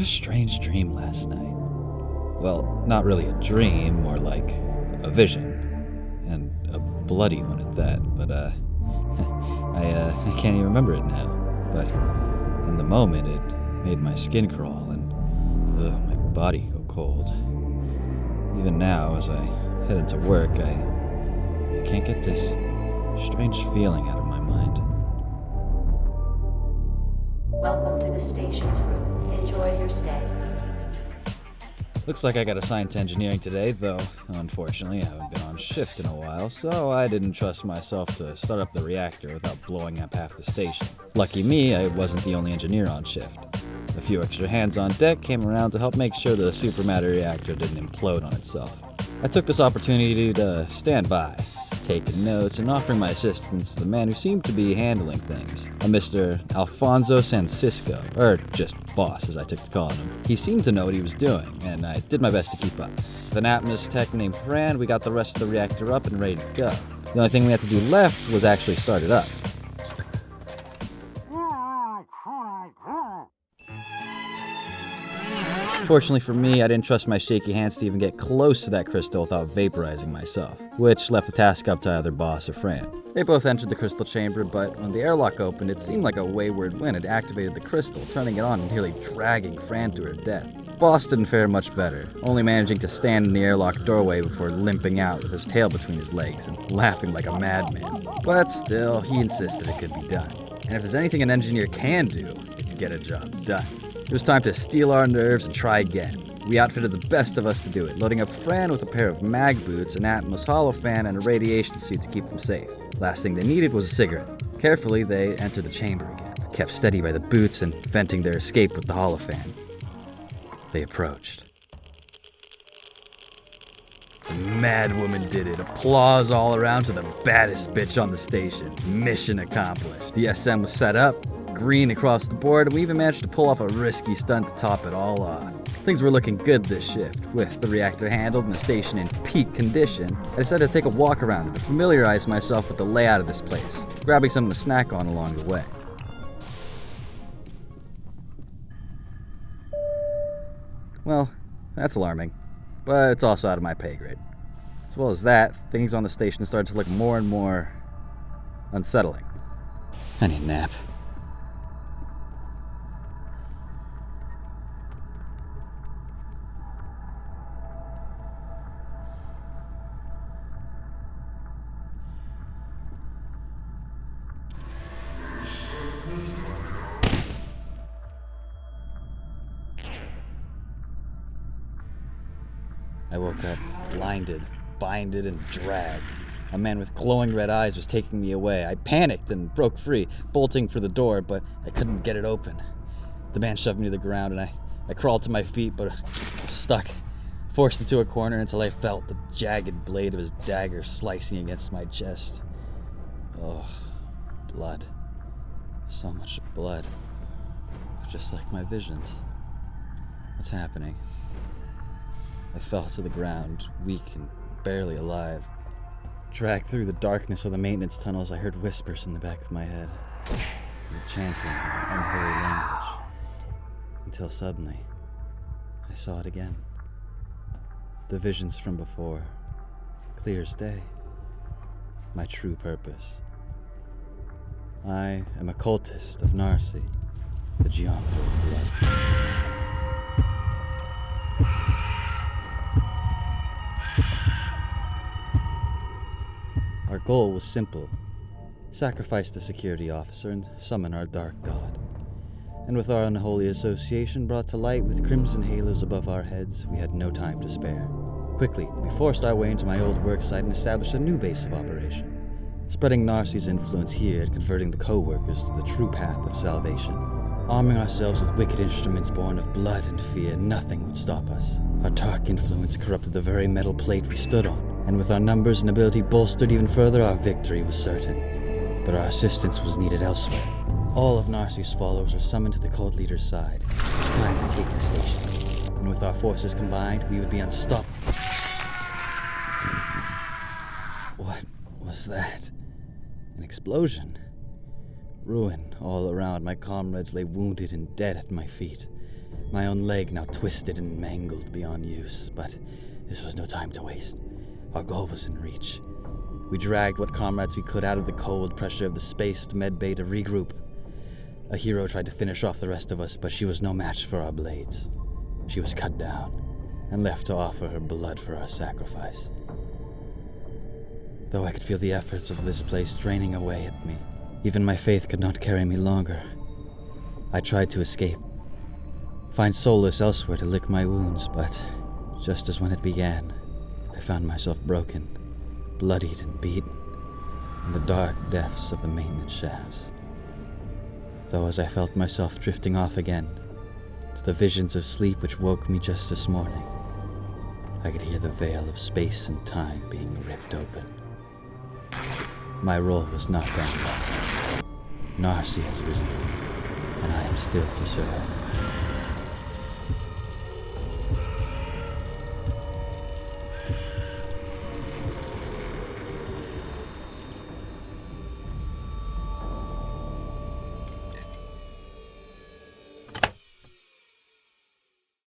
a strange dream last night. Well, not really a dream, more like a vision. And a bloody one at that, but I can't even remember it now. But in the moment, it made my skin crawl and my body go cold. Even now, as I head into work, I can't get this strange feeling out of my mind. Welcome to the station. Enjoy your stay. Looks like I got assigned to engineering today, though unfortunately I haven't been on shift in a while, so I didn't trust myself to start up the reactor without blowing up half the station. Lucky me, I wasn't the only engineer on shift. A few extra hands on deck came around to help make sure the supermatter reactor didn't implode on itself. I took this opportunity to stand by, taking notes and offering my assistance to the man who seemed to be handling things, a Mr. Alfonso Sancisco, or just boss as I took to calling him. He seemed to know what he was doing, and I did my best to keep up. With an Atmos tech named Fran, we got the rest of the reactor up and ready to go. The only thing we had to do left was actually start it up. Fortunately for me, I didn't trust my shaky hands to even get close to that crystal without vaporizing myself, which left the task up to either Boss or Fran. They both entered the crystal chamber, but when the airlock opened, it seemed like a wayward wind had activated the crystal, turning it on and nearly dragging Fran to her death. Boss didn't fare much better, only managing to stand in the airlock doorway before limping out with his tail between his legs and laughing like a madman. But still, he insisted it could be done. And if there's anything an engineer can do, it's get a job done. It was time to steel our nerves and try again. We outfitted the best of us to do it, loading up Fran with a pair of mag boots, an Atmos hollow fan, and a radiation suit to keep them safe. Last thing they needed was a cigarette. Carefully, they entered the chamber again, kept steady by the boots and venting their escape with the hollow fan. They approached. The mad woman did it. Applause all around to the baddest bitch on the station. Mission accomplished. The SM was set up, green across the board, and we even managed to pull off a risky stunt to top it all off. Things were looking good this shift. With the reactor handled and the station in peak condition, I decided to take a walk around it to familiarize myself with the layout of this place, grabbing something to snack on along the way. Well, that's alarming, but it's also out of my pay grade. As well as that, things on the station started to look more and more unsettling. I need a nap. I woke up, blinded, binded, and dragged. A man with glowing red eyes was taking me away. I panicked and broke free, bolting for the door, but I couldn't get it open. The man shoved me to the ground, and I crawled to my feet, but I was stuck, forced into a corner until I felt the jagged blade of his dagger slicing against my chest. Oh, blood. So much blood. Just like my visions. What's happening? I fell to the ground, weak and barely alive. Dragged through the darkness of the maintenance tunnels, I heard whispers in the back of my head. They were chanting unholy language. Until suddenly, I saw it again. The visions from before, clear as day. My true purpose. I am a cultist of Narsi, the geometer of blood. Our goal was simple. Sacrifice the security officer and summon our dark god. And with our unholy association brought to light with crimson halos above our heads, we had no time to spare. Quickly, we forced our way into my old work site and established a new base of operation, spreading Narsi's influence here and converting the co-workers to the true path of salvation. Arming ourselves with wicked instruments born of blood and fear, nothing would stop us. Our dark influence corrupted the very metal plate we stood on, and with our numbers and ability bolstered even further, our victory was certain. But our assistance was needed elsewhere. All of Narsi's followers were summoned to the cult leader's side. It was time to take the station, and with our forces combined, we would be unstoppable. What was that? An explosion? Ruin all around. My comrades lay wounded and dead at my feet. my own leg now twisted and mangled beyond use, but this was no time to waste. Our goal was in reach. We dragged what comrades we could out of the cold pressure of the spaced medbay to regroup. A hero tried to finish off the rest of us, but she was no match for our blades. She was cut down and left to offer her blood for our sacrifice. Though I could feel the efforts of this place draining away at me, even my faith could not carry me longer. I tried to escape, find solace elsewhere to lick my wounds, but just as when it began, I found myself broken, bloodied and beaten, in the dark depths of the maintenance shafts. Though as I felt myself drifting off again, to the visions of sleep which woke me just this morning, I could hear the veil of space and time being ripped open. My role was not done yet. Narcy has risen, and I am still to serve.